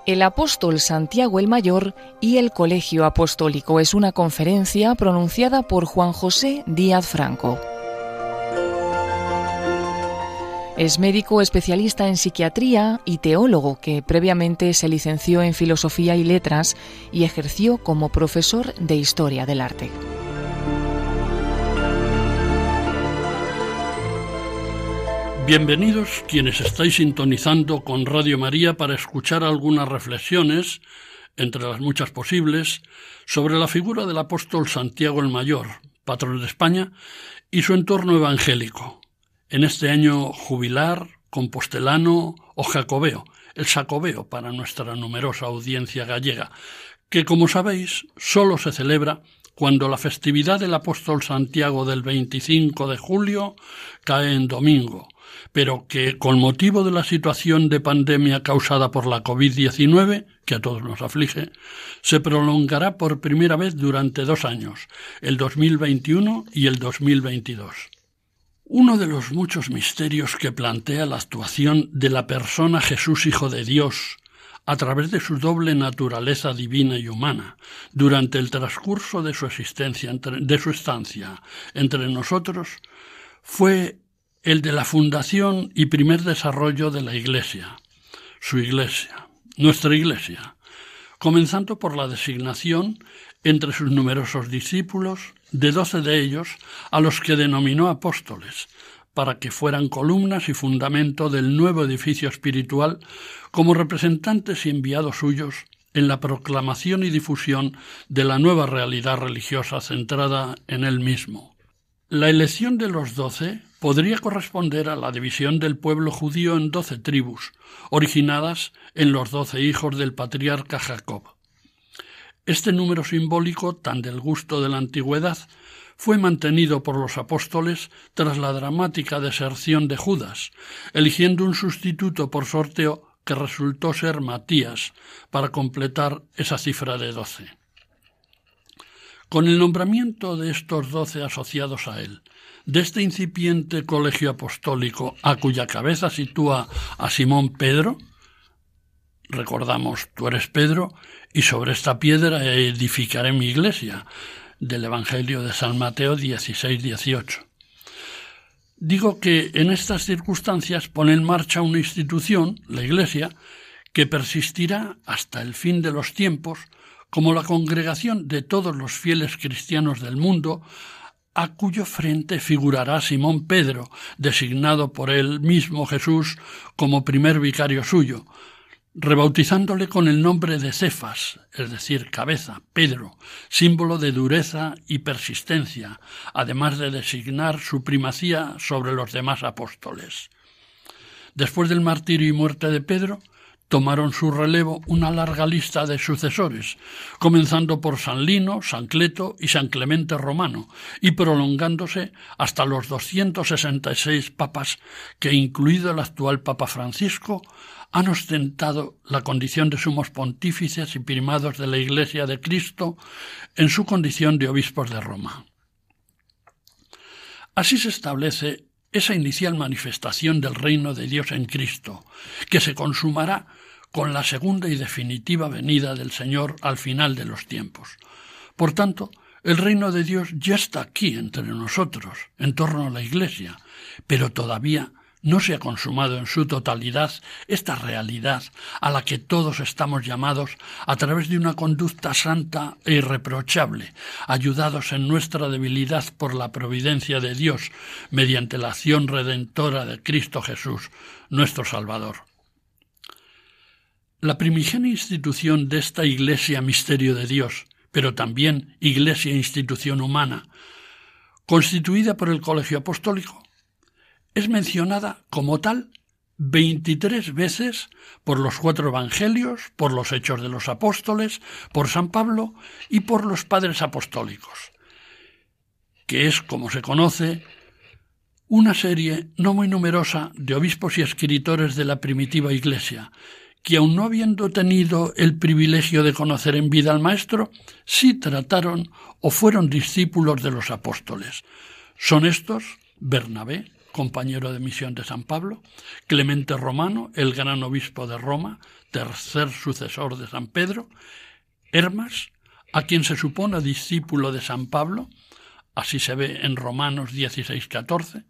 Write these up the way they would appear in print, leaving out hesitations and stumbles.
El apóstol Santiago el Mayor y el Colegio Apostólico. Es una conferencia pronunciada por Juan José Díaz Franco. Es médico especialista en psiquiatría y teólogo que previamente se licenció en Filosofía y Letras y ejerció como profesor de Historia del Arte. Bienvenidos quienes estáis sintonizando con Radio María para escuchar algunas reflexiones, entre las muchas posibles, sobre la figura del apóstol Santiago el Mayor, patrón de España, y su entorno evangélico, en este año jubilar, compostelano o jacobeo, el sacobeo para nuestra numerosa audiencia gallega, que, como sabéis, solo se celebra cuando la festividad del apóstol Santiago del 25 de julio cae en domingo, pero que, con motivo de la situación de pandemia causada por la COVID-19, que a todos nos aflige, se prolongará por primera vez durante 2 años, el 2021 y el 2022. Uno de los muchos misterios que plantea la actuación de la persona Jesús Hijo de Dios, a través de su doble naturaleza divina y humana, durante el transcurso de su existencia, de su estancia entre nosotros, fue el de la fundación y primer desarrollo de la Iglesia, su Iglesia, nuestra Iglesia, comenzando por la designación entre sus numerosos discípulos de 12 de ellos a los que denominó apóstoles, para que fueran columnas y fundamento del nuevo edificio espiritual como representantes y enviados suyos en la proclamación y difusión de la nueva realidad religiosa centrada en él mismo. La elección de los 12 podría corresponder a la división del pueblo judío en 12 tribus, originadas en los 12 hijos del patriarca Jacob. Este número simbólico, tan del gusto de la antigüedad, fue mantenido por los apóstoles tras la dramática deserción de Judas, eligiendo un sustituto por sorteo que resultó ser Matías, para completar esa cifra de 12. Con el nombramiento de estos 12 asociados a él, de este incipiente colegio apostólico a cuya cabeza sitúa a Simón Pedro, recordamos, tú eres Pedro, y sobre esta piedra edificaré mi iglesia, del Evangelio de San Mateo 16-18. Digo que en estas circunstancias pone en marcha una institución, la Iglesia, que persistirá hasta el fin de los tiempos como la congregación de todos los fieles cristianos del mundo, a cuyo frente figurará Simón Pedro, designado por él mismo Jesús como primer vicario suyo, rebautizándole con el nombre de Cefas, es decir, cabeza, Pedro, símbolo de dureza y persistencia, además de designar su primacía sobre los demás apóstoles. Después del martirio y muerte de Pedro, tomaron su relevo una larga lista de sucesores, comenzando por San Lino, San Cleto y San Clemente Romano, y prolongándose hasta los 266 papas que, incluido el actual Papa Francisco, han ostentado la condición de sumos pontífices y primados de la Iglesia de Cristo en su condición de obispos de Roma. Así se establece esa inicial manifestación del reino de Dios en Cristo, que se consumará con la segunda y definitiva venida del Señor al final de los tiempos. Por tanto, el reino de Dios ya está aquí entre nosotros, en torno a la Iglesia, pero todavía no se ha consumado en su totalidad esta realidad a la que todos estamos llamados a través de una conducta santa e irreprochable, ayudados en nuestra debilidad por la providencia de Dios mediante la acción redentora de Cristo Jesús, nuestro Salvador. La primigenia institución de esta Iglesia misterio de Dios, pero también Iglesia institución humana, constituida por el Colegio Apostólico, es mencionada como tal 23 veces por los 4 evangelios, por los Hechos de los Apóstoles, por San Pablo y por los padres apostólicos, que es, como se conoce, una serie no muy numerosa de obispos y escritores de la primitiva Iglesia, que aun no habiendo tenido el privilegio de conocer en vida al Maestro, sí trataron o fueron discípulos de los apóstoles. Son estos Bernabé, compañero de misión de San Pablo, Clemente Romano, el gran obispo de Roma, tercer sucesor de San Pedro, Hermas, a quien se supone discípulo de San Pablo, así se ve en Romanos 16:14,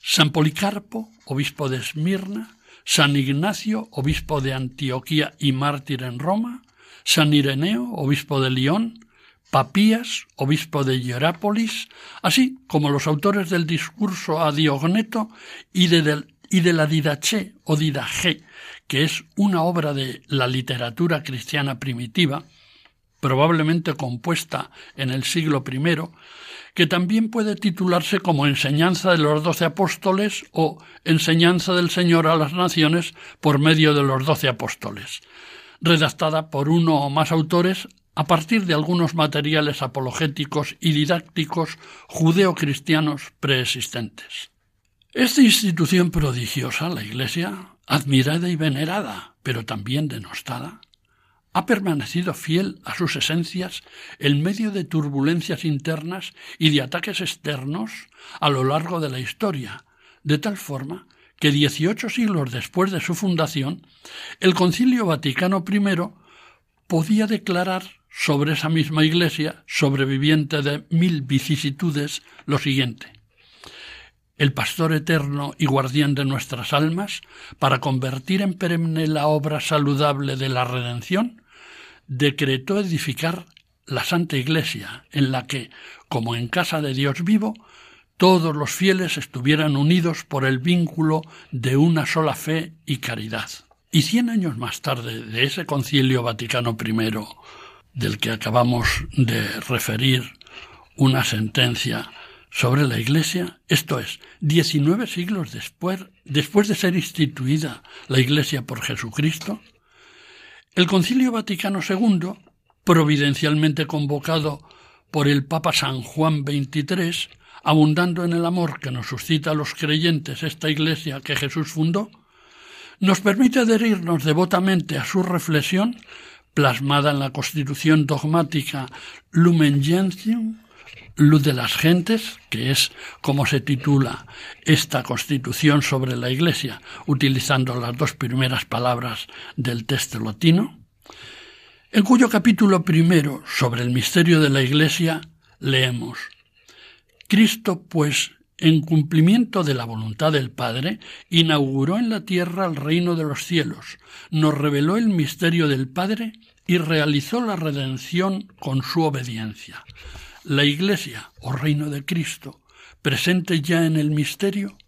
San Policarpo, obispo de Esmirna, San Ignacio, obispo de Antioquía y mártir en Roma, San Ireneo, obispo de Lyon, Papías, obispo de Hierápolis, así como los autores del discurso a Diogneto y de la Didaché o Didaché, que es una obra de la literatura cristiana primitiva, probablemente compuesta en el siglo I, que también puede titularse como Enseñanza de los 12 apóstoles o Enseñanza del Señor a las naciones por medio de los 12 apóstoles, redactada por uno o más autores a partir de algunos materiales apologéticos y didácticos judeocristianos preexistentes. Esta institución prodigiosa, la Iglesia, admirada y venerada, pero también denostada, ha permanecido fiel a sus esencias en medio de turbulencias internas y de ataques externos a lo largo de la historia, de tal forma que 18 siglos después de su fundación, el Concilio Vaticano I podía declarar sobre esa misma Iglesia, sobreviviente de 1000 vicisitudes, lo siguiente: el pastor eterno y guardián de nuestras almas, para convertir en perenne la obra saludable de la redención, decretó edificar la Santa Iglesia, en la que, como en casa de Dios vivo, todos los fieles estuvieran unidos por el vínculo de una sola fe y caridad. Y 100 años más tarde de ese Concilio Vaticano I, del que acabamos de referir una sentencia sobre la Iglesia, esto es, 19 siglos después de ser instituida la Iglesia por Jesucristo, el Concilio Vaticano II, providencialmente convocado por el Papa San Juan XXIII, abundando en el amor que nos suscita a los creyentes esta Iglesia que Jesús fundó, nos permite adherirnos devotamente a su reflexión, plasmada en la Constitución dogmática Lumen Gentium, Luz de las Gentes, que es como se titula esta Constitución sobre la Iglesia, utilizando las 2 primeras palabras del texto latino, en cuyo capítulo 1 sobre el misterio de la Iglesia leemos: Cristo, pues, en cumplimiento de la voluntad del Padre, inauguró en la tierra el reino de los cielos, nos reveló el misterio del Padre y realizó la redención con su obediencia. La Iglesia, o reino de Cristo, presente ya en el misterio,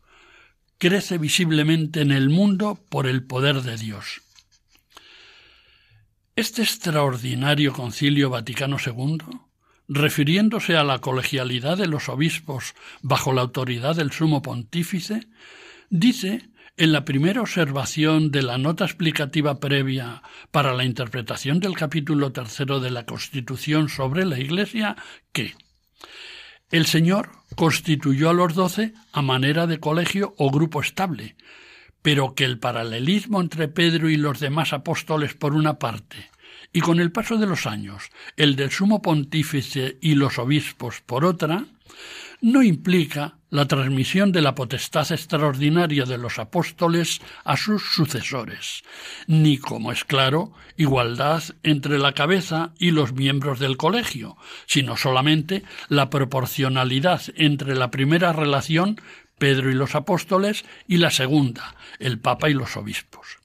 crece visiblemente en el mundo por el poder de Dios. Este extraordinario Concilio Vaticano II, refiriéndose a la colegialidad de los obispos bajo la autoridad del Sumo Pontífice, dice en la primera observación de la nota explicativa previa para la interpretación del capítulo 3 de la Constitución sobre la Iglesia que el Señor constituyó a los 12 a manera de colegio o grupo estable, pero que el paralelismo entre Pedro y los demás apóstoles por una parte, y con el paso de los años el del Sumo Pontífice y los obispos por otra, no implica la transmisión de la potestad extraordinaria de los apóstoles a sus sucesores, ni, como es claro, igualdad entre la cabeza y los miembros del colegio, sino solamente la proporcionalidad entre la primera relación, Pedro y los apóstoles, y la segunda, el Papa y los obispos.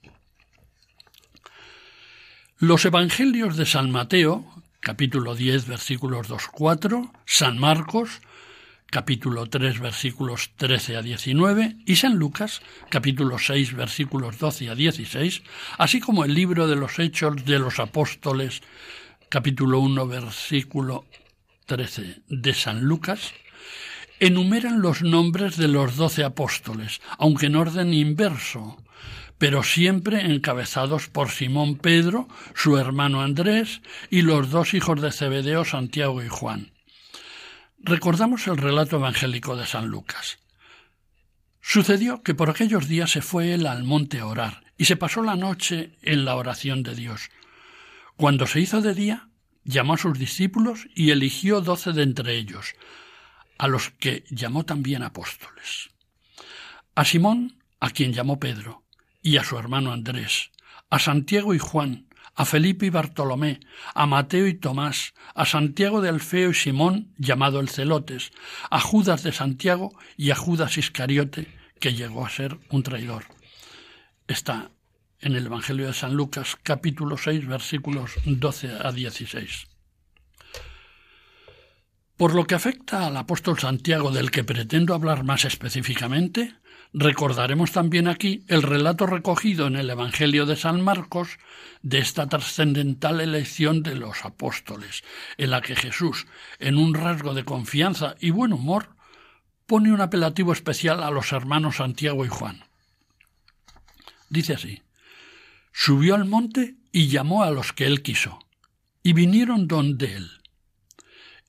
Los Evangelios de San Mateo, capítulo 10, versículos 2-4, San Marcos, capítulo 3, versículos 13 a 19, y San Lucas, capítulo 6, versículos 12 a 16, así como el libro de los Hechos de los Apóstoles, capítulo 1, versículo 13 de San Lucas, enumeran los nombres de los 12 apóstoles, aunque en orden inverso, pero siempre encabezados por Simón Pedro, su hermano Andrés, y los 2 hijos de Zebedeo, Santiago y Juan. Recordamos el relato evangélico de San Lucas. Sucedió que por aquellos días se fue él al monte a orar, y se pasó la noche en la oración de Dios. Cuando se hizo de día, llamó a sus discípulos y eligió 12 de entre ellos, a los que llamó también apóstoles. a Simón, a quien llamó Pedro, y a su hermano Andrés, a Santiago y Juan, a Felipe y Bartolomé, a Mateo y Tomás, a Santiago de Alfeo y Simón, llamado el Celotes, a Judas de Santiago y a Judas Iscariote, que llegó a ser un traidor. Está en el Evangelio de San Lucas, capítulo 6, versículos 12 a 16. Por lo que afecta al apóstol Santiago, del que pretendo hablar más específicamente, recordaremos también aquí el relato recogido en el Evangelio de San Marcos de esta trascendental elección de los apóstoles, en la que Jesús, en un rasgo de confianza y buen humor, pone un apelativo especial a los hermanos Santiago y Juan. Dice así: subió al monte y llamó a los que él quiso, y vinieron donde él.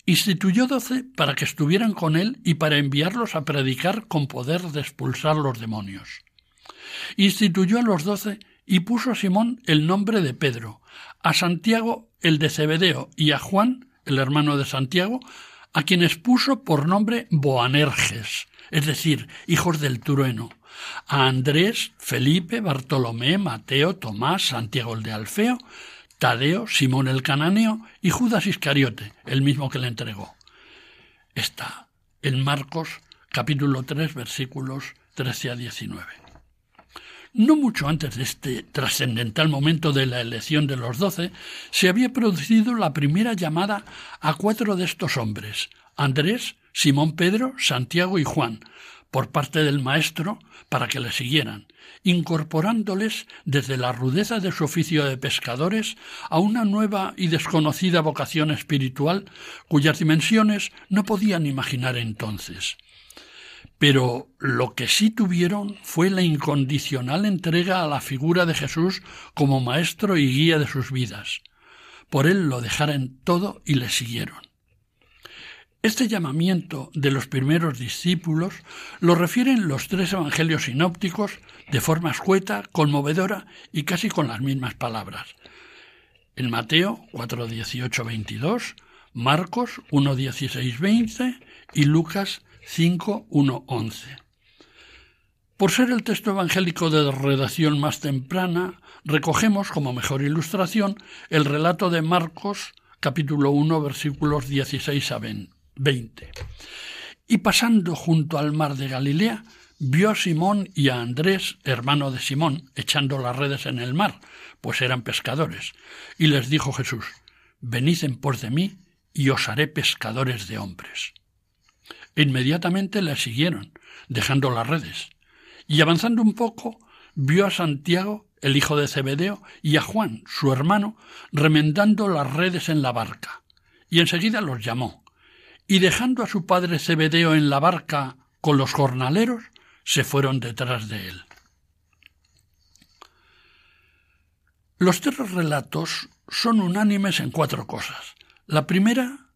Instituyó 12 para que estuvieran con él y para enviarlos a predicar con poder de expulsar los demonios. Instituyó a los 12 y puso a Simón el nombre de Pedro, a Santiago el de Zebedeo y a Juan, el hermano de Santiago, a quienes puso por nombre Boanerges, es decir, hijos del trueno, a Andrés, Felipe, Bartolomé, Mateo, Tomás, Santiago el de Alfeo, Tadeo, Simón el cananeo y Judas Iscariote, el mismo que le entregó. Está en Marcos, capítulo 3, versículos 13 a 19. No mucho antes de este trascendental momento de la elección de los 12, se había producido la primera llamada a 4 de estos hombres: Andrés, Simón Pedro, Santiago y Juan, por parte del Maestro, para que le siguieran, incorporándoles desde la rudeza de su oficio de pescadores a una nueva y desconocida vocación espiritual cuyas dimensiones no podían imaginar entonces. Pero lo que sí tuvieron fue la incondicional entrega a la figura de Jesús como maestro y guía de sus vidas. Por él lo dejaron todo y le siguieron. Este llamamiento de los primeros discípulos lo refieren los 3 evangelios sinópticos de forma escueta, conmovedora y casi con las mismas palabras. En Mateo 4:18-22, Marcos 1:16-20 y Lucas 5:1-11. Por ser el texto evangélico de redacción más temprana, recogemos como mejor ilustración el relato de Marcos, capítulo 1, versículos 16 a 20. Y pasando junto al mar de Galilea, vio a Simón y a Andrés, hermano de Simón, echando las redes en el mar, pues eran pescadores. Y les dijo Jesús: venid en pos de mí, y os haré pescadores de hombres. E inmediatamente le siguieron, dejando las redes. Y avanzando un poco, vio a Santiago, el hijo de Zebedeo, y a Juan, su hermano, remendando las redes en la barca. Y enseguida los llamó. Y dejando a su padre Zebedeo en la barca con los jornaleros, se fueron detrás de él. Los 3 relatos son unánimes en 4 cosas. La primera,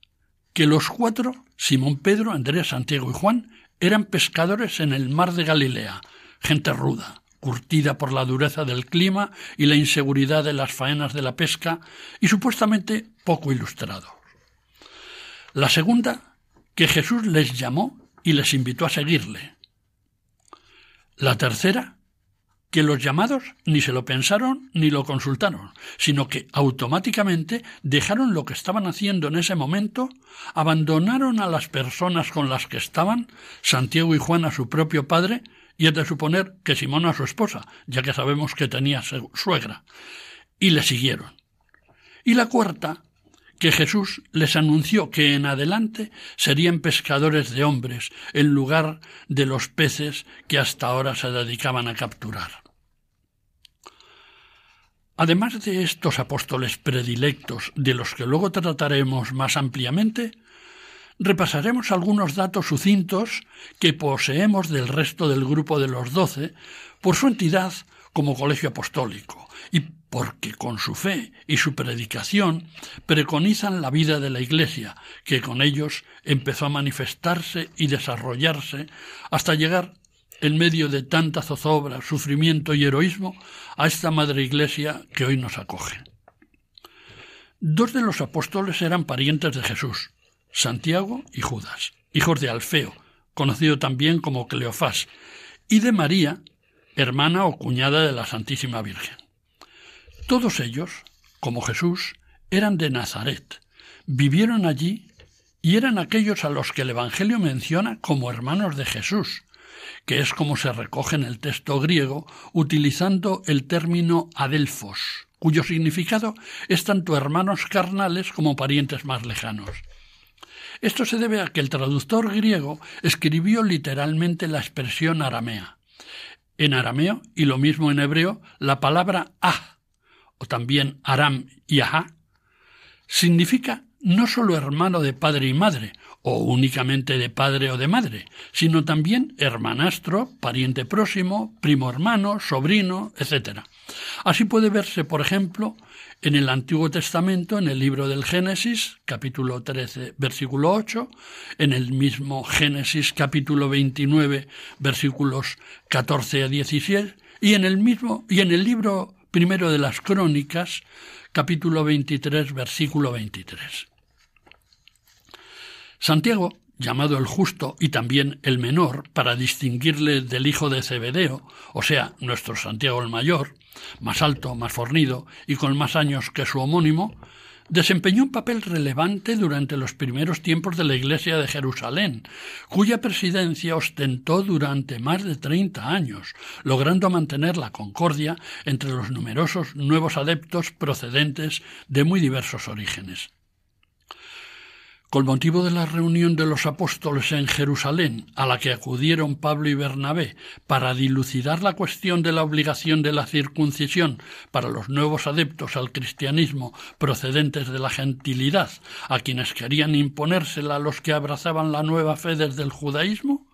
que los 4, Simón Pedro, Andrés, Santiago y Juan, eran pescadores en el mar de Galilea, gente ruda, curtida por la dureza del clima y la inseguridad de las faenas de la pesca, y supuestamente poco ilustrados. La segunda, que Jesús les llamó y les invitó a seguirle. La tercera, que los llamados ni se lo pensaron ni lo consultaron, sino que automáticamente dejaron lo que estaban haciendo en ese momento, abandonaron a las personas con las que estaban, Santiago y Juan a su propio padre, y es de suponer que Simón a su esposa, ya que sabemos que tenía suegra, y le siguieron. Y la cuarta, que Jesús les anunció que en adelante serían pescadores de hombres en lugar de los peces que hasta ahora se dedicaban a capturar. Además de estos apóstoles predilectos, de los que luego trataremos más ampliamente, repasaremos algunos datos sucintos que poseemos del resto del grupo de los 12 por su entidad como colegio apostólico y porque con su fe y su predicación preconizan la vida de la Iglesia, que con ellos empezó a manifestarse y desarrollarse hasta llegar, en medio de tanta zozobra, sufrimiento y heroísmo, a esta madre Iglesia que hoy nos acoge. 2 de los apóstoles eran parientes de Jesús, Santiago y Judas, hijos de Alfeo, conocido también como Cleofás, y de María, hermana o cuñada de la Santísima Virgen. Todos ellos, como Jesús, eran de Nazaret, vivieron allí y eran aquellos a los que el Evangelio menciona como hermanos de Jesús, que es como se recoge en el texto griego utilizando el término adelfos, cuyo significado es tanto hermanos carnales como parientes más lejanos. Esto se debe a que el traductor griego escribió literalmente la expresión aramea. En arameo, y lo mismo en hebreo, la palabra ah, o también aram y ahá, significa no solo hermano de padre y madre, o únicamente de padre o de madre, sino también hermanastro, pariente próximo, primo hermano, sobrino, etc. Así puede verse, por ejemplo, en el Antiguo Testamento, en el libro del Génesis, capítulo 13, versículo 8, en el mismo Génesis, capítulo 29, versículos 14 a 17, y en el libro primero de las Crónicas, capítulo 23, versículo 23. Santiago, llamado el Justo y también el Menor, para distinguirle del hijo de Zebedeo, o sea, nuestro Santiago el Mayor, más alto, más fornido y con más años que su homónimo, desempeñó un papel relevante durante los primeros tiempos de la Iglesia de Jerusalén, cuya presidencia ostentó durante más de 30 años, logrando mantener la concordia entre los numerosos nuevos adeptos procedentes de muy diversos orígenes. Con motivo de la reunión de los apóstoles en Jerusalén, a la que acudieron Pablo y Bernabé para dilucidar la cuestión de la obligación de la circuncisión para los nuevos adeptos al cristianismo procedentes de la gentilidad, a quienes querían imponérsela a los que abrazaban la nueva fe desde el judaísmo,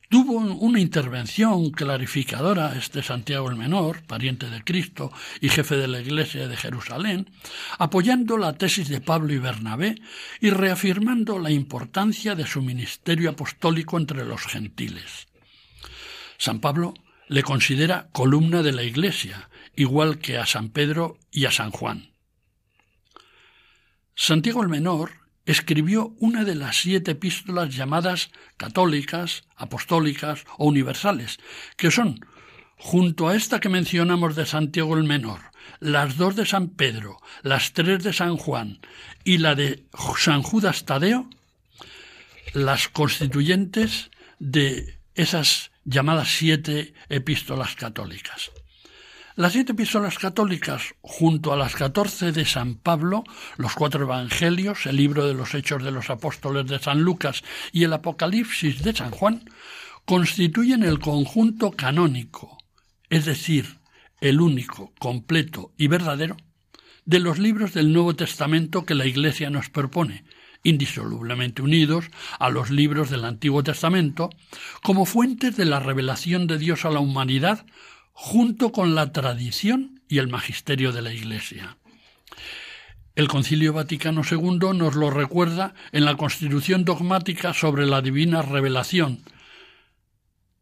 tuvo una intervención clarificadora Santiago el Menor, pariente de Cristo y jefe de la Iglesia de Jerusalén, apoyando la tesis de Pablo y Bernabé y reafirmando la importancia de su ministerio apostólico entre los gentiles. San Pablo le considera columna de la Iglesia, igual que a San Pedro y a San Juan. Santiago el Menor escribió una de las 7 epístolas llamadas católicas, apostólicas o universales, que son, junto a esta que mencionamos de Santiago el Menor, las 2 de San Pedro, las 3 de San Juan y la de San Judas Tadeo, las constituyentes de esas llamadas 7 epístolas católicas. Las 7 epístolas católicas, junto a las 14 de San Pablo, los 4 evangelios, el libro de los Hechos de los Apóstoles de San Lucas y el Apocalipsis de San Juan, constituyen el conjunto canónico, es decir, el único, completo y verdadero, de los libros del Nuevo Testamento que la Iglesia nos propone, indisolublemente unidos a los libros del Antiguo Testamento, como fuentes de la revelación de Dios a la humanidad, junto con la tradición y el magisterio de la Iglesia. El Concilio Vaticano II nos lo recuerda en la Constitución dogmática sobre la divina revelación,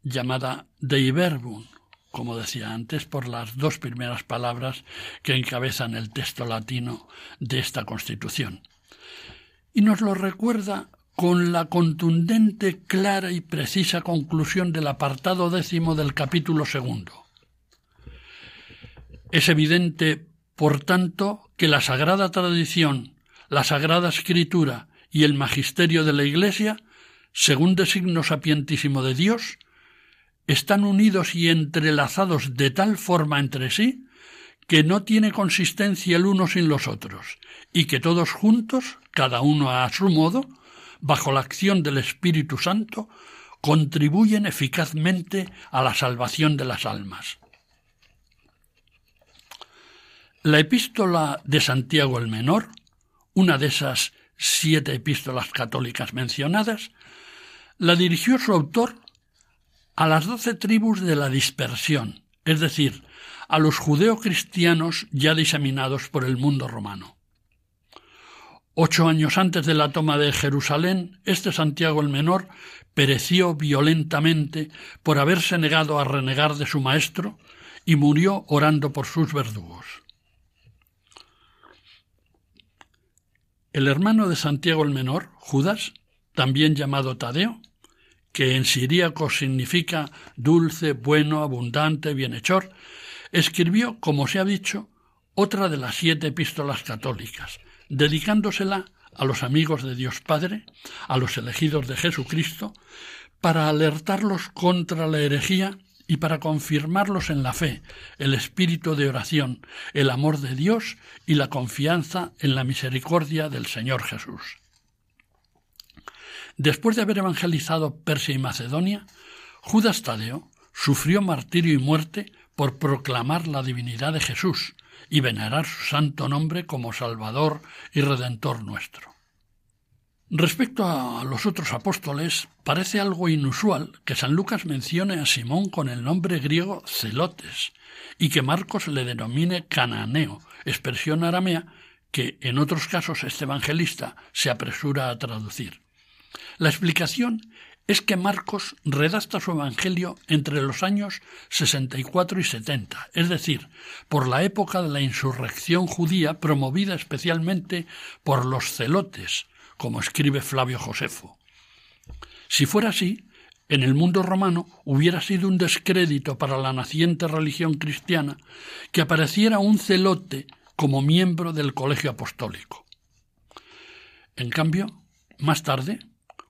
llamada Dei Verbum, como decía antes, por las 2 primeras palabras que encabezan el texto latino de esta Constitución. Y nos lo recuerda con la contundente, clara y precisa conclusión del apartado 10 del capítulo 2. Es evidente, por tanto, que la Sagrada Tradición, la Sagrada Escritura y el magisterio de la Iglesia, según designo sapientísimo de Dios, están unidos y entrelazados de tal forma entre sí que no tiene consistencia el uno sin los otros, y que todos juntos, cada uno a su modo, bajo la acción del Espíritu Santo, contribuyen eficazmente a la salvación de las almas. La epístola de Santiago el Menor, una de esas 7 epístolas católicas mencionadas, la dirigió su autor a las 12 tribus de la dispersión, es decir, a los judeocristianos ya diseminados por el mundo romano. 8 años antes de la toma de Jerusalén, Santiago el Menor pereció violentamente por haberse negado a renegar de su maestro y murió orando por sus verdugos. El hermano de Santiago el Menor, Judas, también llamado Tadeo, que en siríaco significa dulce, bueno, abundante, bienhechor, escribió, como se ha dicho, otra de las 7 epístolas católicas, dedicándosela a los amigos de Dios Padre, a los elegidos de Jesucristo, para alertarlos contra la herejía y para confirmarlos en la fe, el espíritu de oración, el amor de Dios y la confianza en la misericordia del Señor Jesús. Después de haber evangelizado Persia y Macedonia, Judas Tadeo sufrió martirio y muerte por proclamar la divinidad de Jesús y venerar su santo nombre como Salvador y Redentor nuestro. Respecto a los otros apóstoles, parece algo inusual que San Lucas mencione a Simón con el nombre griego Zelotes y que Marcos le denomine Cananeo, expresión aramea que en otros casos este evangelista se apresura a traducir. La explicación es que Marcos redacta su evangelio entre los años 64 y 70, es decir, por la época de la insurrección judía promovida especialmente por los celotes, como escribe Flavio Josefo. Si fuera así, en el mundo romano hubiera sido un descrédito para la naciente religión cristiana que apareciera un celote como miembro del colegio apostólico. En cambio, más tarde,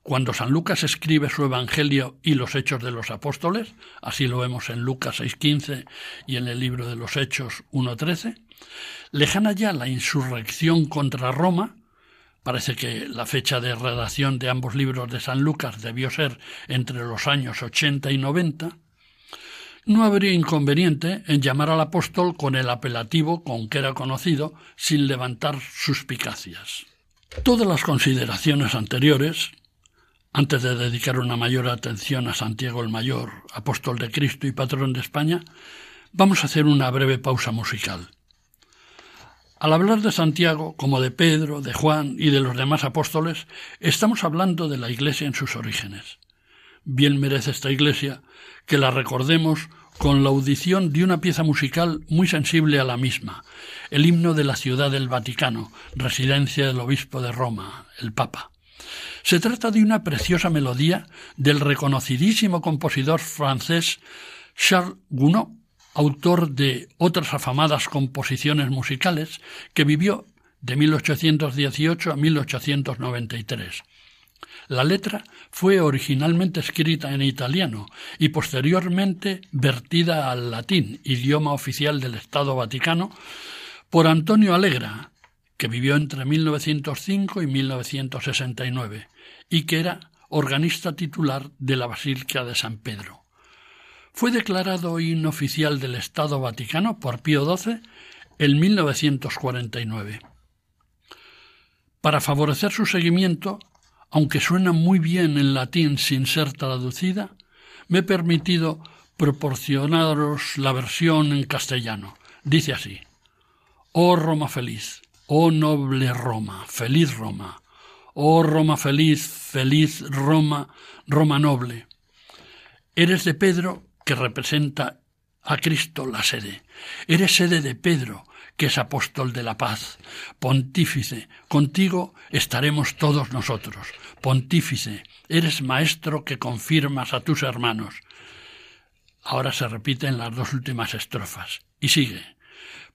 cuando San Lucas escribe su Evangelio y los Hechos de los Apóstoles, así lo vemos en Lucas 6:15 y en el libro de los Hechos 1:13, lejana ya la insurrección contra Roma, parece que la fecha de redacción de ambos libros de San Lucas debió ser entre los años 80 y 90, no habría inconveniente en llamar al apóstol con el apelativo con que era conocido sin levantar suspicacias. Todas las consideraciones anteriores, antes de dedicar una mayor atención a Santiago el Mayor, apóstol de Cristo y patrón de España, vamos a hacer una breve pausa musical. Al hablar de Santiago, como de Pedro, de Juan y de los demás apóstoles, estamos hablando de la Iglesia en sus orígenes. Bien merece esta Iglesia que la recordemos con la audición de una pieza musical muy sensible a la misma, el himno de la Ciudad del Vaticano, residencia del obispo de Roma, el Papa. Se trata de una preciosa melodía del reconocidísimo compositor francés Charles Gounod, autor de otras afamadas composiciones musicales, que vivió de 1818 a 1893. La letra fue originalmente escrita en italiano y posteriormente vertida al latín, idioma oficial del Estado Vaticano, por Antonio Alegra, que vivió entre 1905 y 1969, y que era organista titular de la Basílica de San Pedro. Fue declarado himno oficial del Estado Vaticano por Pío XII en 1949. Para favorecer su seguimiento, aunque suena muy bien en latín sin ser traducida, me he permitido proporcionaros la versión en castellano. Dice así: «Oh Roma feliz, oh noble Roma, feliz Roma, oh Roma feliz, feliz Roma, Roma noble. Eres de Pedro, que representa a Cristo la sede. Eres sede de Pedro, que es apóstol de la paz. Pontífice, contigo estaremos todos nosotros. Pontífice, eres maestro que confirmas a tus hermanos». Ahora se repiten las dos últimas estrofas. Y sigue: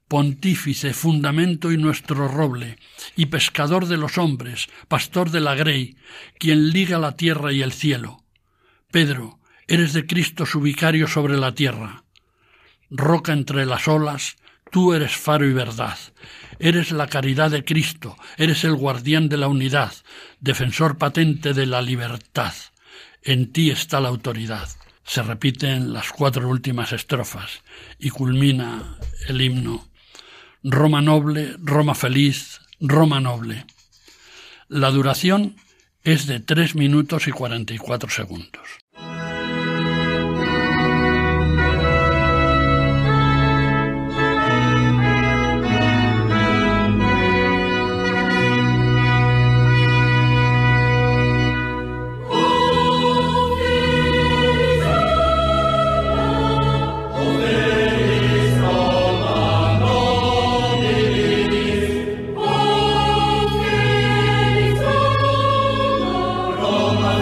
«Pontífice, fundamento y nuestro roble, y pescador de los hombres, pastor de la grey, quien liga la tierra y el cielo. Pedro, eres de Cristo su vicario sobre la tierra. Roca entre las olas, tú eres faro y verdad. Eres la caridad de Cristo, eres el guardián de la unidad, defensor patente de la libertad. En ti está la autoridad». Se repiten las 4 últimas estrofas y culmina el himno: «Roma noble, Roma feliz, Roma noble». La duración es de 3 minutos y 44 segundos. Roma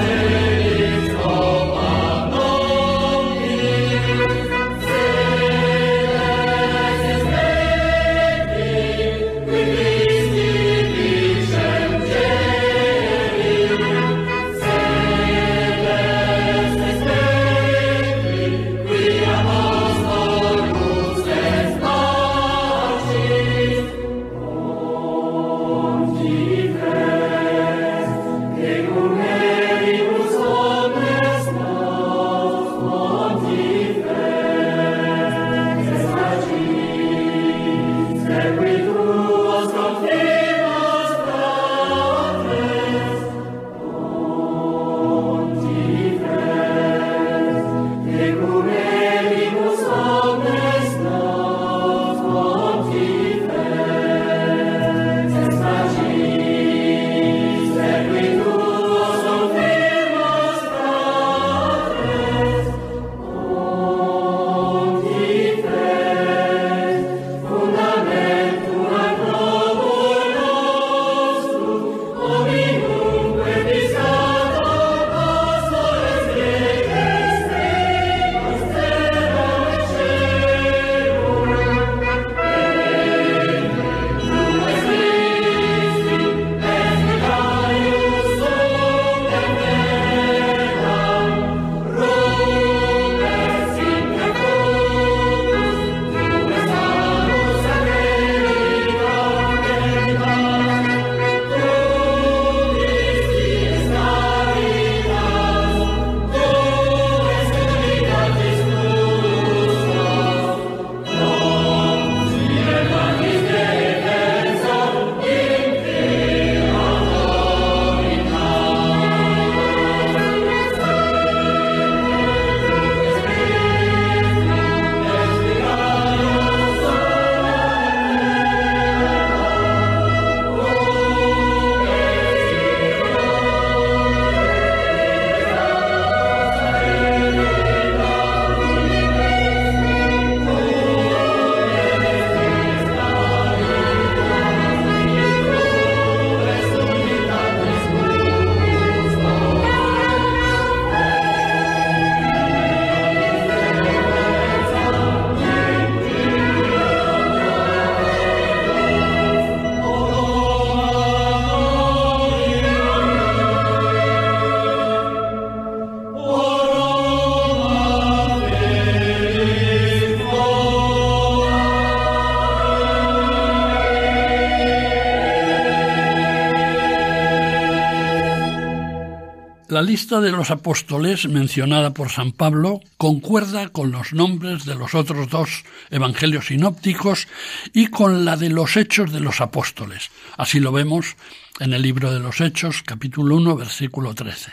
La lista de los apóstoles mencionada por San Pablo concuerda con los nombres de los otros 2 evangelios sinópticos y con la de los Hechos de los Apóstoles. Así lo vemos en el libro de los Hechos, capítulo 1, versículo 13.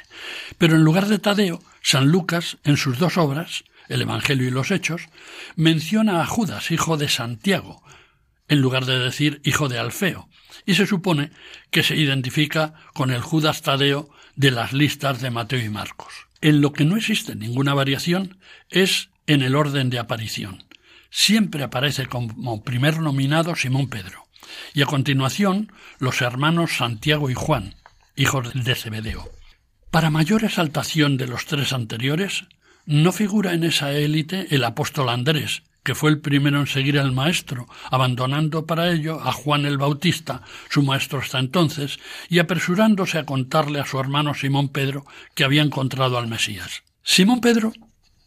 Pero en lugar de Tadeo, San Lucas, en sus 2 obras, el Evangelio y los Hechos, menciona a Judas, hijo de Santiago, en lugar de decir hijo de Alfeo, y se supone que se identifica con el Judas Tadeo de las listas de Mateo y Marcos. En lo que no existe ninguna variación es en el orden de aparición. Siempre aparece como primer nominado Simón Pedro, y a continuación los hermanos Santiago y Juan, hijos de Zebedeo. Para mayor exaltación de los 3 anteriores, no figura en esa élite el apóstol Andrés, que fue el primero en seguir al Maestro, abandonando para ello a Juan el Bautista, su maestro hasta entonces, y apresurándose a contarle a su hermano Simón Pedro que había encontrado al Mesías. Simón Pedro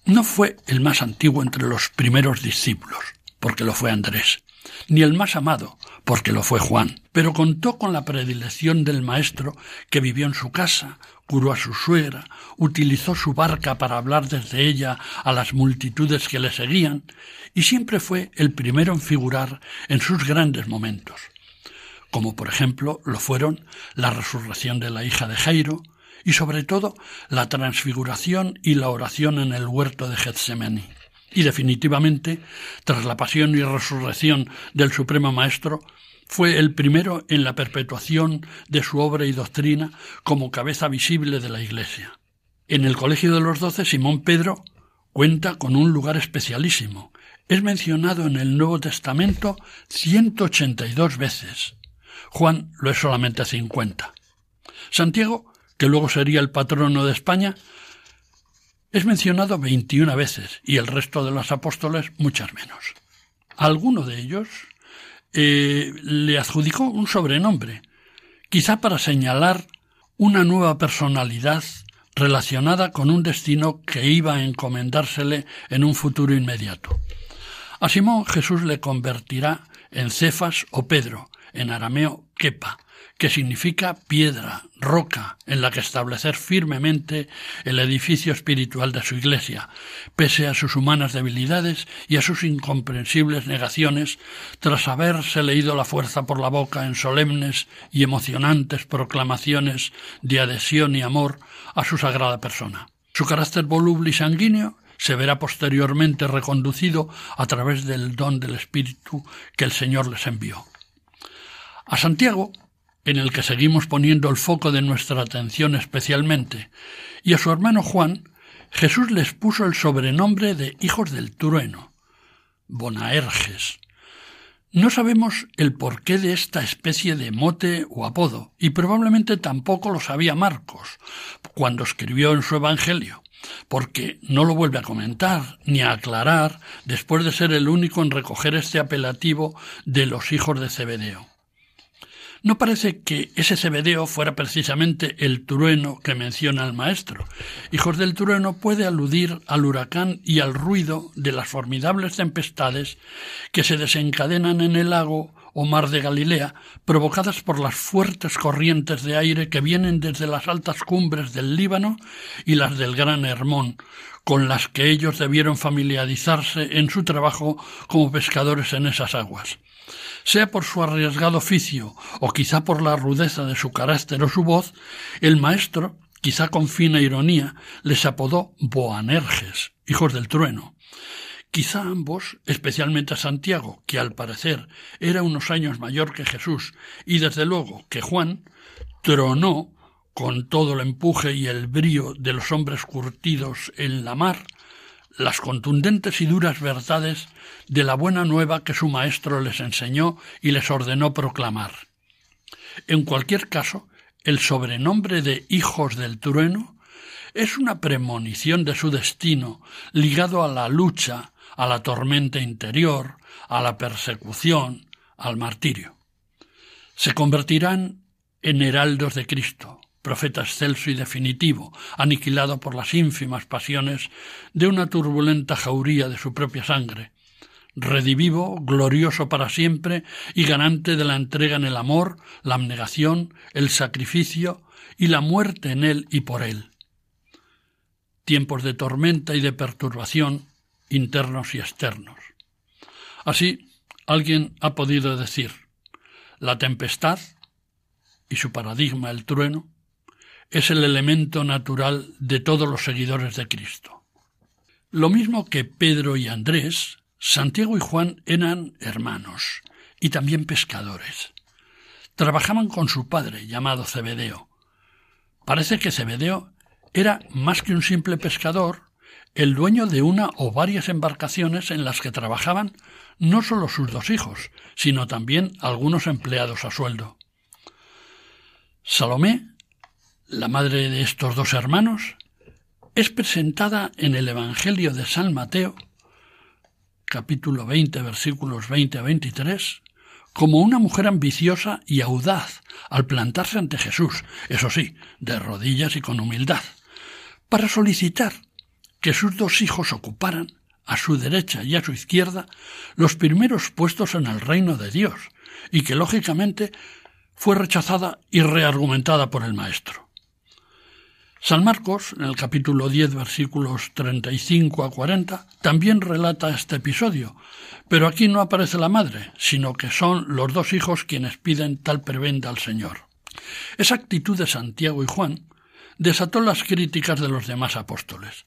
no fue el más antiguo entre los primeros discípulos, porque lo fue Andrés, ni el más amado, porque lo fue Juan, pero contó con la predilección del Maestro, que vivió en su casa, curó a su suegra, utilizó su barca para hablar desde ella a las multitudes que le seguían, y siempre fue el primero en figurar en sus grandes momentos, como por ejemplo lo fueron la resurrección de la hija de Jairo y sobre todo la transfiguración y la oración en el huerto de Getsemaní. Y definitivamente, tras la pasión y resurrección del Supremo Maestro, fue el primero en la perpetuación de su obra y doctrina como cabeza visible de la Iglesia. En el Colegio de los 12, Simón Pedro cuenta con un lugar especialísimo. Es mencionado en el Nuevo Testamento 182 veces. Juan lo es solamente 50. Santiago, que luego sería el patrono de España, es mencionado 21 veces y el resto de los apóstoles muchas menos. A alguno de ellos le adjudicó un sobrenombre, quizá para señalar una nueva personalidad relacionada con un destino que iba a encomendársele en un futuro inmediato. A Simón Jesús le convertirá en Cefas o Pedro, en arameo Kepa, que significa piedra, roca, en la que establecer firmemente el edificio espiritual de su Iglesia, pese a sus humanas debilidades y a sus incomprensibles negaciones, tras haberse leído la fuerza por la boca en solemnes y emocionantes proclamaciones de adhesión y amor a su sagrada persona. Su carácter voluble y sanguíneo se verá posteriormente reconducido a través del don del Espíritu que el Señor les envió. A Santiago, en el que seguimos poniendo el foco de nuestra atención especialmente, y a su hermano Juan, Jesús les puso el sobrenombre de hijos del trueno, Boanerges. No sabemos el porqué de esta especie de mote o apodo, y probablemente tampoco lo sabía Marcos cuando escribió en su Evangelio, porque no lo vuelve a comentar ni a aclarar después de ser el único en recoger este apelativo de los hijos de Zebedeo. No parece que ese Zebedeo fuera precisamente el trueno que menciona el Maestro. Hijos del trueno puede aludir al huracán y al ruido de las formidables tempestades que se desencadenan en el lago o mar de Galilea, provocadas por las fuertes corrientes de aire que vienen desde las altas cumbres del Líbano y las del Gran Hermón, con las que ellos debieron familiarizarse en su trabajo como pescadores en esas aguas. Sea por su arriesgado oficio o quizá por la rudeza de su carácter o su voz, el Maestro, quizá con fina ironía, les apodó Boanerges, hijos del trueno. Quizá ambos, especialmente a Santiago, que al parecer era unos años mayor que Jesús, y desde luego que Juan, tronó con todo el empuje y el brío de los hombres curtidos en la mar, las contundentes y duras verdades de la buena nueva que su Maestro les enseñó y les ordenó proclamar. En cualquier caso, el sobrenombre de hijos del trueno es una premonición de su destino, ligado a la lucha, a la tormenta interior, a la persecución, al martirio. Se convertirán en heraldos de Cristo, profeta excelso y definitivo, aniquilado por las ínfimas pasiones de una turbulenta jauría de su propia sangre, redivivo, glorioso para siempre y garante de la entrega en el amor, la abnegación, el sacrificio y la muerte en él y por él. tiempos de tormenta y de perturbación internos y externos. Así, alguien ha podido decir: la tempestad, y su paradigma el trueno, es el elemento natural de todos los seguidores de Cristo. Lo mismo que Pedro y Andrés, Santiago y Juan eran hermanos y también pescadores. Trabajaban con su padre, llamado Zebedeo. Parece que Zebedeo era más que un simple pescador, el dueño de una o varias embarcaciones en las que trabajaban no solo sus 2 hijos, sino también algunos empleados a sueldo. Salomé, la madre de estos 2 hermanos, es presentada en el Evangelio de San Mateo, capítulo 20, versículos 20 a 23, como una mujer ambiciosa y audaz al plantarse ante Jesús, eso sí, de rodillas y con humildad, para solicitar que sus 2 hijos ocuparan, a su derecha y a su izquierda, los primeros puestos en el reino de Dios, y que lógicamente fue rechazada y reargumentada por el Maestro. San Marcos, en el capítulo 10, versículos 35 a 40, también relata este episodio, pero aquí no aparece la madre, sino que son los 2 hijos quienes piden tal prebenda al Señor. Esa actitud de Santiago y Juan desató las críticas de los demás apóstoles.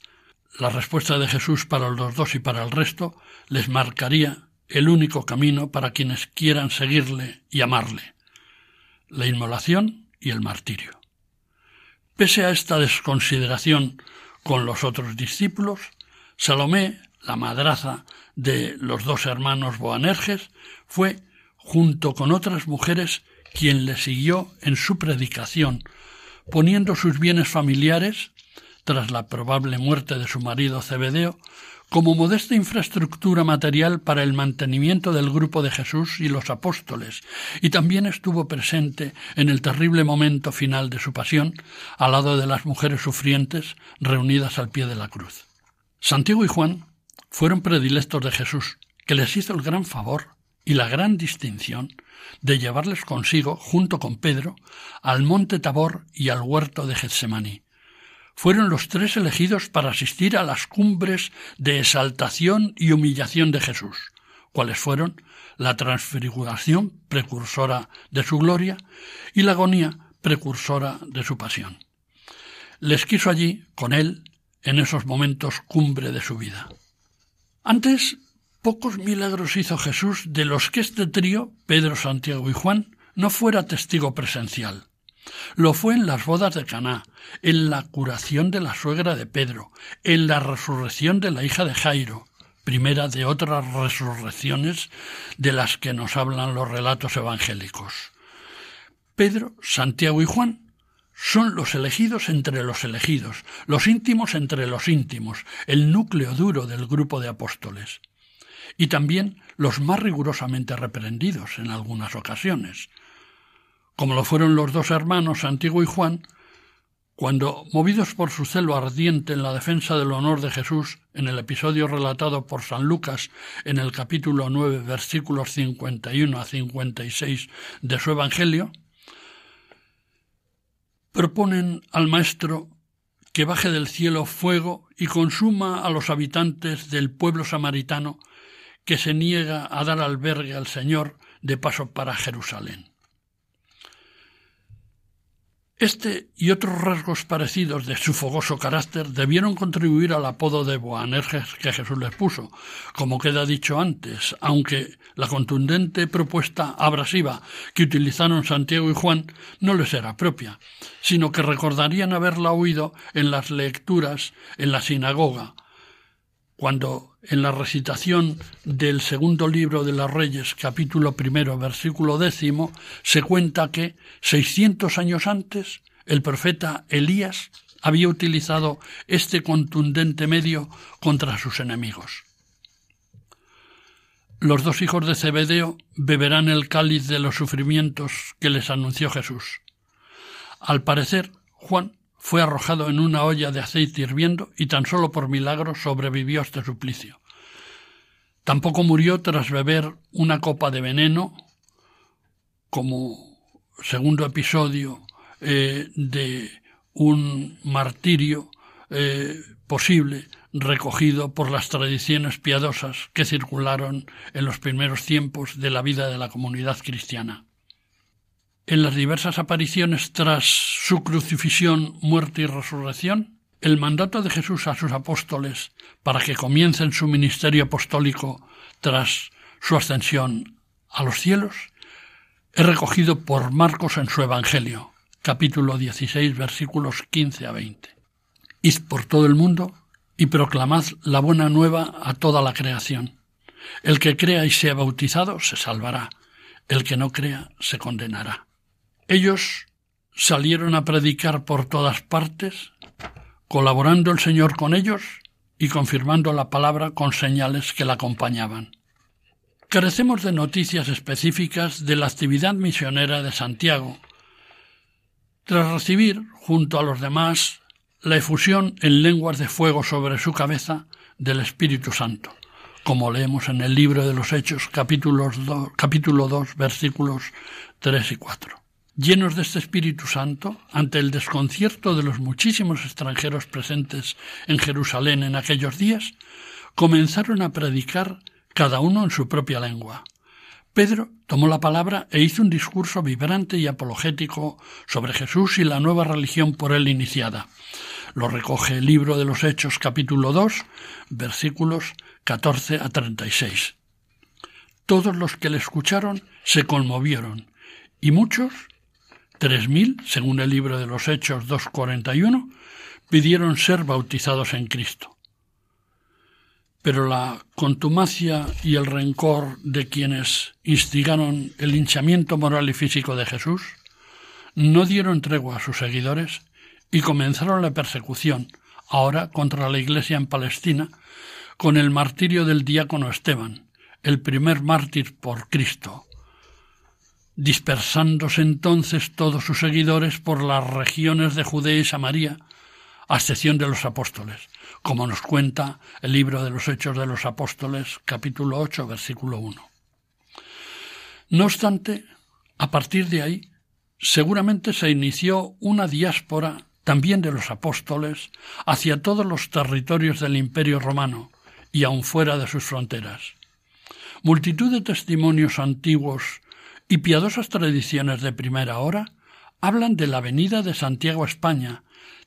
La respuesta de Jesús para los 2 y para el resto les marcaría el único camino para quienes quieran seguirle y amarle: la inmolación y el martirio. Pese a esta desconsideración con los otros discípulos, Salomé, la madraza de los 2 hermanos Boanerges, fue, junto con otras mujeres, quien le siguió en su predicación, poniendo sus bienes familiares, tras la probable muerte de su marido Zebedeo, como modesta infraestructura material para el mantenimiento del grupo de Jesús y los apóstoles, y también estuvo presente en el terrible momento final de su pasión, al lado de las mujeres sufrientes reunidas al pie de la cruz. Santiago y Juan fueron predilectos de Jesús, que les hizo el gran favor y la gran distinción de llevarles consigo, junto con Pedro, al monte Tabor y al huerto de Getsemaní. Fueron los 3 elegidos para asistir a las cumbres de exaltación y humillación de Jesús, cuales fueron la transfiguración, precursora de su gloria, y la agonía, precursora de su pasión. Les quiso allí, con él, en esos momentos cumbre de su vida. Antes, pocos milagros hizo Jesús de los que este trío, Pedro, Santiago y Juan, no fuera testigo presencial. Lo fue en las bodas de Caná, en la curación de la suegra de Pedro, en la resurrección de la hija de Jairo, primera de otras resurrecciones de las que nos hablan los relatos evangélicos. Pedro, Santiago y Juan son los elegidos entre los elegidos, los íntimos entre los íntimos, el núcleo duro del grupo de apóstoles, y también los más rigurosamente reprendidos en algunas ocasiones, como lo fueron los 2 hermanos Santiago y Juan, cuando, movidos por su celo ardiente en la defensa del honor de Jesús, en el episodio relatado por San Lucas en el capítulo 9, versículos 51 a 56 de su Evangelio, proponen al Maestro que baje del cielo fuego y consuma a los habitantes del pueblo samaritano que se niega a dar albergue al Señor de paso para Jerusalén. Este y otros rasgos parecidos de su fogoso carácter debieron contribuir al apodo de Boanerges que Jesús les puso, como queda dicho antes, aunque la contundente propuesta abrasiva que utilizaron Santiago y Juan no les era propia, sino que recordarían haberla oído en las lecturas en la sinagoga, cuando en la recitación del 2 libro de los Reyes, capítulo 1, versículo 10, se cuenta que 600 años antes el profeta Elías había utilizado este contundente medio contra sus enemigos. Los 2 hijos de Zebedeo beberán el cáliz de los sufrimientos que les anunció Jesús. Al parecer, Juan fue arrojado en una olla de aceite hirviendo y tan solo por milagro sobrevivió a este suplicio. Tampoco murió tras beber una copa de veneno, como segundo episodio de un martirio posible, recogido por las tradiciones piadosas que circularon en los primeros tiempos de la vida de la comunidad cristiana. En las diversas apariciones tras su crucifixión, muerte y resurrección, el mandato de Jesús a sus apóstoles para que comiencen su ministerio apostólico tras su ascensión a los cielos es recogido por Marcos en su Evangelio, capítulo 16, versículos 15 a 20. Id por todo el mundo y proclamad la buena nueva a toda la creación. El que crea y sea bautizado se salvará, el que no crea se condenará. Ellos salieron a predicar por todas partes, colaborando el Señor con ellos y confirmando la palabra con señales que la acompañaban. Carecemos de noticias específicas de la actividad misionera de Santiago, tras recibir, junto a los demás, la efusión en lenguas de fuego sobre su cabeza del Espíritu Santo, como leemos en el libro de los Hechos, capítulo 2, versículos 3 y 4. Llenos de este Espíritu Santo, ante el desconcierto de los muchísimos extranjeros presentes en Jerusalén en aquellos días, comenzaron a predicar cada uno en su propia lengua. Pedro tomó la palabra e hizo un discurso vibrante y apologético sobre Jesús y la nueva religión por él iniciada. Lo recoge el libro de los Hechos, capítulo 2, versículos 14 a 36. Todos los que le escucharon se conmovieron, y muchos, 3.000, según el libro de los Hechos 2:41, pidieron ser bautizados en Cristo. Pero la contumacia y el rencor de quienes instigaron el linchamiento moral y físico de Jesús no dieron tregua a sus seguidores y comenzaron la persecución, ahora contra la Iglesia en Palestina, con el martirio del diácono Esteban, el primer mártir por Cristo, dispersándose entonces todos sus seguidores por las regiones de Judea y Samaria, a excepción de los apóstoles, como nos cuenta el libro de los Hechos de los Apóstoles, capítulo 8, versículo 1. No obstante, a partir de ahí, seguramente se inició una diáspora también de los apóstoles hacia todos los territorios del Imperio Romano y aun fuera de sus fronteras. Multitud de testimonios antiguos y piadosas tradiciones de primera hora hablan de la venida de Santiago a España,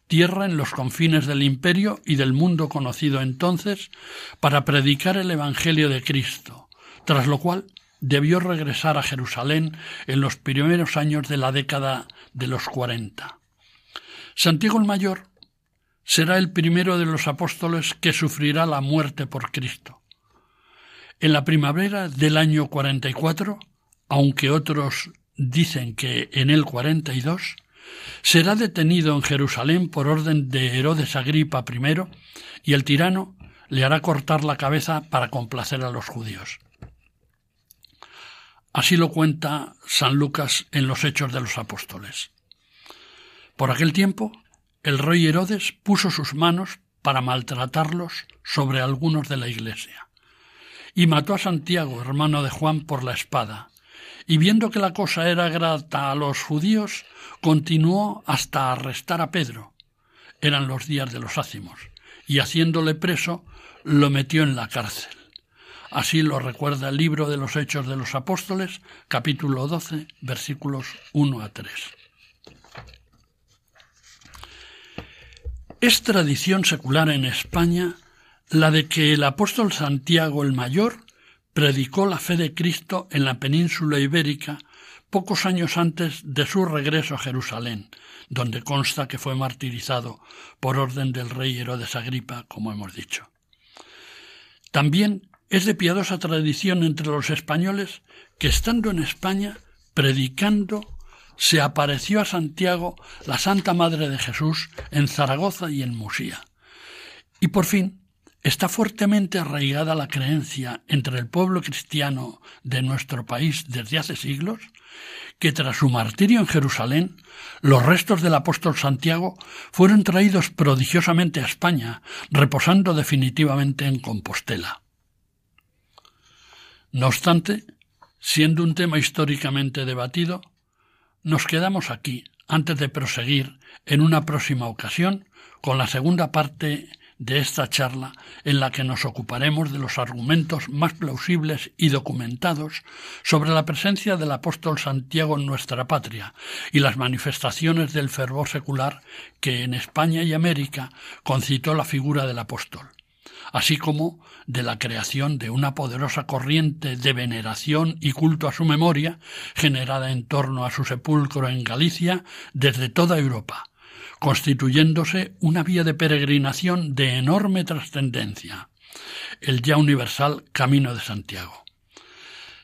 tierra en los confines del imperio y del mundo conocido entonces, para predicar el Evangelio de Cristo, tras lo cual debió regresar a Jerusalén en los primeros años de la década de los 40. Santiago el Mayor será el primero de los apóstoles que sufrirá la muerte por Cristo. En la primavera del año 44, aunque otros dicen que en el 42, será detenido en Jerusalén por orden de Herodes Agripa I, y el tirano le hará cortar la cabeza para complacer a los judíos. Así lo cuenta San Lucas en los Hechos de los Apóstoles. Por aquel tiempo, el rey Herodes puso sus manos para maltratarlos sobre algunos de la iglesia, y mató a Santiago, hermano de Juan, por la espada, y viendo que la cosa era grata a los judíos, continuó hasta arrestar a Pedro. Eran los días de los ácimos, y haciéndole preso, lo metió en la cárcel. Así lo recuerda el libro de los Hechos de los Apóstoles, capítulo 12, versículos 1 a 3. Es tradición secular en España la de que el apóstol Santiago el Mayor predicó la fe de Cristo en la península ibérica pocos años antes de su regreso a Jerusalén, donde consta que fue martirizado por orden del rey Herodes Agripa, como hemos dicho. También es de piadosa tradición entre los españoles que, estando en España, predicando, se apareció a Santiago la Santa Madre de Jesús en Zaragoza y en Musía. Y por fin, está fuertemente arraigada la creencia entre el pueblo cristiano de nuestro país desde hace siglos que tras su martirio en Jerusalén, los restos del apóstol Santiago fueron traídos prodigiosamente a España, reposando definitivamente en Compostela. No obstante, siendo un tema históricamente debatido, nos quedamos aquí, antes de proseguir en una próxima ocasión con la segunda parte de esta charla, en la que nos ocuparemos de los argumentos más plausibles y documentados sobre la presencia del apóstol Santiago en nuestra patria y las manifestaciones del fervor secular que en España y América concitó la figura del apóstol, así como de la creación de una poderosa corriente de veneración y culto a su memoria generada en torno a su sepulcro en Galicia desde toda Europa, constituyéndose una vía de peregrinación de enorme trascendencia, el ya universal Camino de Santiago.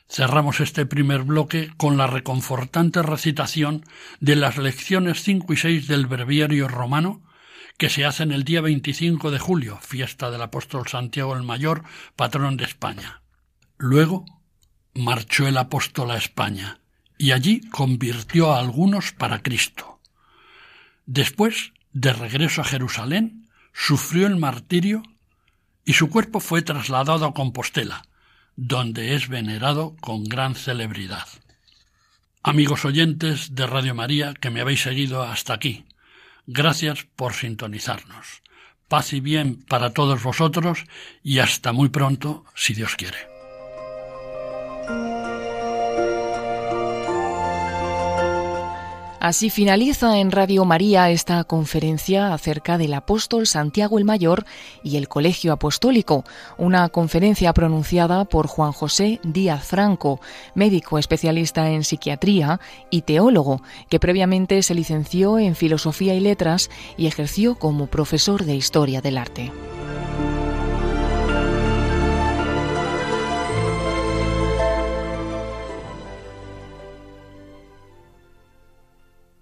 Cerramos este primer bloque con la reconfortante recitación de las lecciones 5 y 6 del Breviario romano, que se hacen el día 25 de julio, fiesta del apóstol Santiago el Mayor, patrón de España. Luego marchó el apóstol a España, y allí convirtió a algunos para Cristo. Después, de regreso a Jerusalén, sufrió el martirio y su cuerpo fue trasladado a Compostela, donde es venerado con gran celebridad. Amigos oyentes de Radio María que me habéis seguido hasta aquí, gracias por sintonizarnos. Paz y bien para todos vosotros y hasta muy pronto, si Dios quiere. Así finaliza en Radio María esta conferencia acerca del apóstol Santiago el Mayor y el Colegio Apostólico, una conferencia pronunciada por Juan José Díaz Franco, médico especialista en psiquiatría y teólogo, que previamente se licenció en Filosofía y Letras y ejerció como profesor de Historia del Arte.